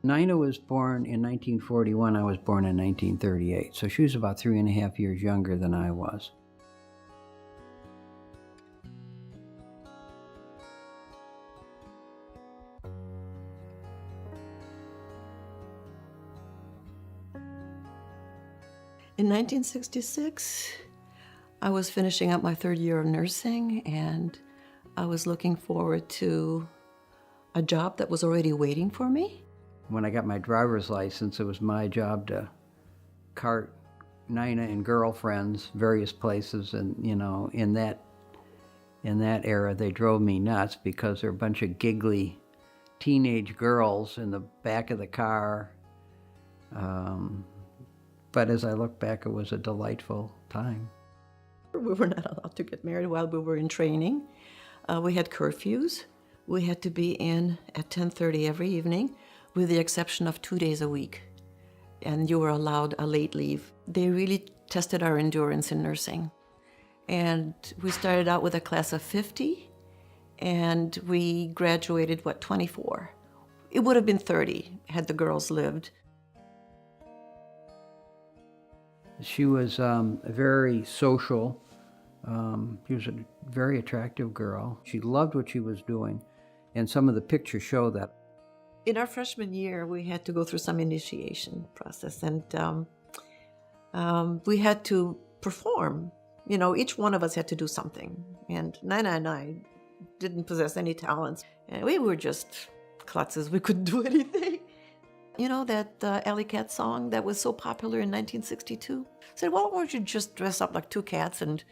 Nina was born in 1941. I was born in 1938. So she was about 3.5 years younger than I was. In 1966, I was finishing up my third year of nursing, and I was looking forward to a job that was already waiting for me. When I got my driver's license, it was my job to cart Nina and girlfriends various places, and in that era they drove me nuts because they're a bunch of giggly teenage girls in the back of the car. But as I look back, it was a delightful time. We were not allowed to get married while we were in training. We had curfews. We had to be in at 10:30 every evening, with the exception of 2 days a week. And you were allowed a late leave. They really tested our endurance in nursing. And we started out with a class of 50, and we graduated, 24? It would have been 30 had the girls lived. She was very social. She was a very attractive girl. She loved what she was doing, and some of the pictures show that. In our freshman year, we had to go through some initiation process, and we had to perform. Each one of us had to do something, and Nina and I didn't possess any talents, and we were just klutzes. We couldn't do anything. That Alley Cat song that was so popular in 1962? Said, well, why don't you just dress up like two cats and,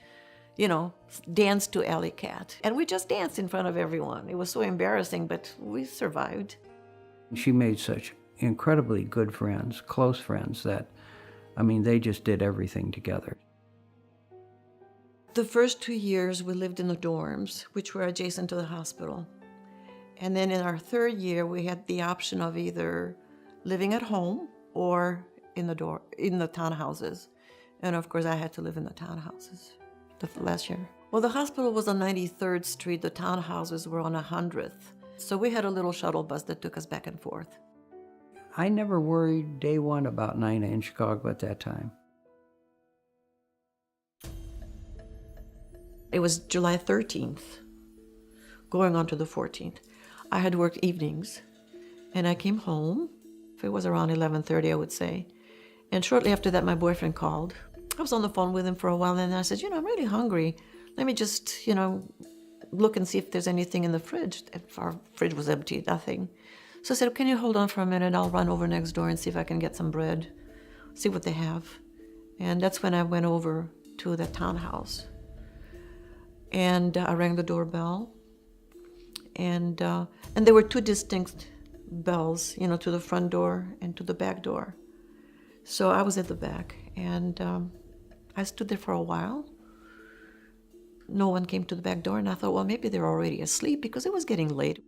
dance to Alley Cat? And we just danced in front of everyone. It was so embarrassing, but we survived. She made such incredibly good friends, close friends, that, they just did everything together. The first 2 years we lived in the dorms, which were adjacent to the hospital. And then in our third year, we had the option of either living at home or in the townhouses. And of course, I had to live in the townhouses the last year. Well, the hospital was on 93rd Street. The townhouses were on 100th. So we had a little shuttle bus that took us back and forth. I never worried day one about Nina in Chicago at that time. It was July 13th, going on to the 14th. I had worked evenings, and I came home. It was around 11:30, I would say. And shortly after that, my boyfriend called. I was on the phone with him for a while, and I said, I'm really hungry. Let me just, look and see if there's anything in the fridge. Our fridge was empty, nothing. So I said, can you hold on for a minute? I'll run over next door and see if I can get some bread, see what they have. And that's when I went over to the townhouse. And I rang the doorbell. And there were two distinct bells, to the front door and to the back door. So I was at the back, and I stood there for a while. No one came to the back door, and I thought, well, maybe they're already asleep because it was getting late.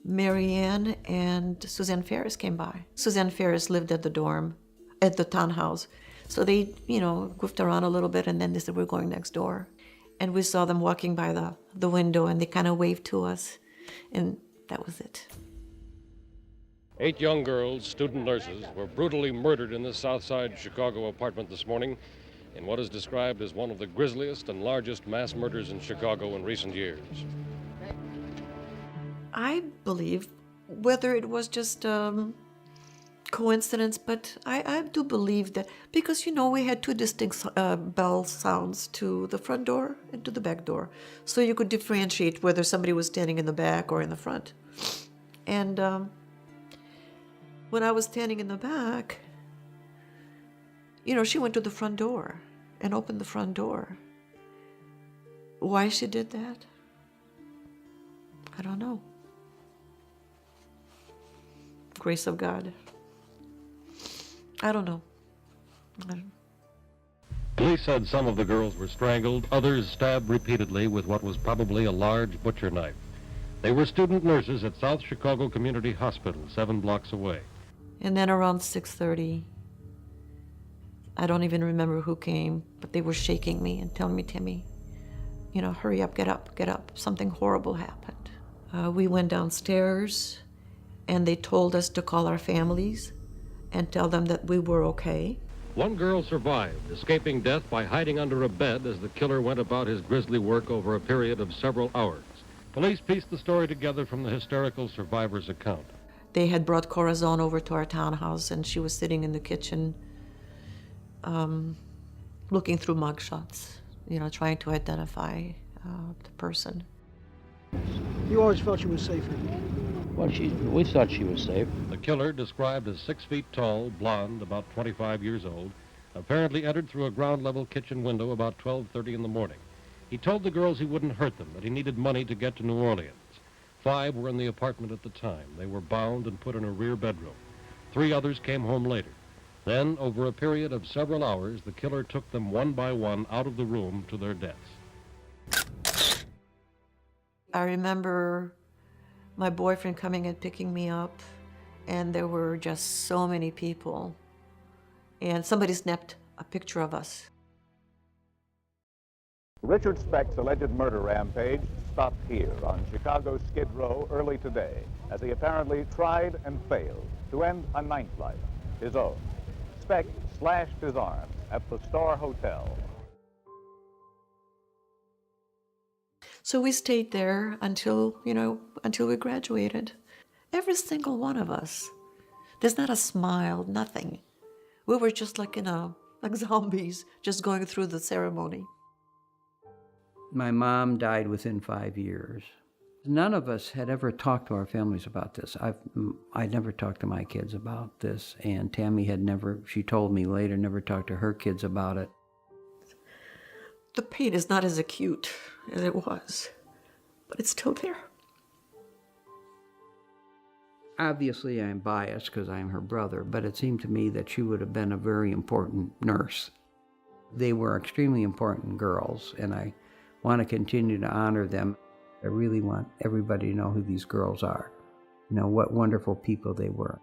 Mary Ann and Suzanne Ferris came by. Suzanne Ferris lived at the dorm, at the townhouse. So they, goofed around a little bit, and then they said, we're going next door. And we saw them walking by the window, and they kind of waved to us, and that was it. 8 young girls, student nurses, were brutally murdered in this Southside Chicago apartment this morning in what is described as one of the grisliest and largest mass murders in Chicago in recent years. I believe, whether it was just coincidence, but I do believe that, because, we had two distinct bell sounds to the front door and to the back door. So you could differentiate whether somebody was standing in the back or in the front. And when I was standing in the back, she went to the front door and opened the front door. Why she did that? I don't know. Grace of God. I don't know. Police said some of the girls were strangled, others stabbed repeatedly with what was probably a large butcher knife. They were student nurses at South Chicago Community Hospital, 7 blocks away. And then around 6:30, I don't even remember who came, but they were shaking me and telling me, Timmy, hurry up, get up, get up. Something horrible happened. We went downstairs, and they told us to call our families and tell them that we were okay. One girl survived, escaping death by hiding under a bed as the killer went about his grisly work over a period of several hours. Police pieced the story together from the hysterical survivor's account. They had brought Corazon over to our townhouse, and she was sitting in the kitchen looking through mugshots, trying to identify the person. You always felt she was safe, Eddie? Well, we thought she was safe. The killer, described as 6 feet tall, blonde, about 25 years old, apparently entered through a ground-level kitchen window about 12:30 in the morning. He told the girls he wouldn't hurt them, that he needed money to get to New Orleans. 5 were in the apartment at the time. They were bound and put in a rear bedroom. 3 others came home later. Then, over a period of several hours, the killer took them one by one out of the room to their deaths. I remember my boyfriend coming and picking me up, and there were just so many people. And somebody snapped a picture of us. Richard Speck's alleged murder rampage stopped here on Chicago's Skid Row early today as he apparently tried and failed to end a ninth life, his own. Speck slashed his arm at the Star Hotel. So we stayed there until we graduated. Every single one of us. There's not a smile, nothing. We were just like zombies, just going through the ceremony. My mom died within 5 years. None of us had ever talked to our families about this. I'd never talked to my kids about this, and Tammy had never, she told me later, never talked to her kids about it. The pain is not as acute as it was, but it's still there. Obviously, I'm biased because I'm her brother, but it seemed to me that she would have been a very important nurse. They were extremely important girls, and I want to continue to honor them. I really want everybody to know who these girls are, what wonderful people they were.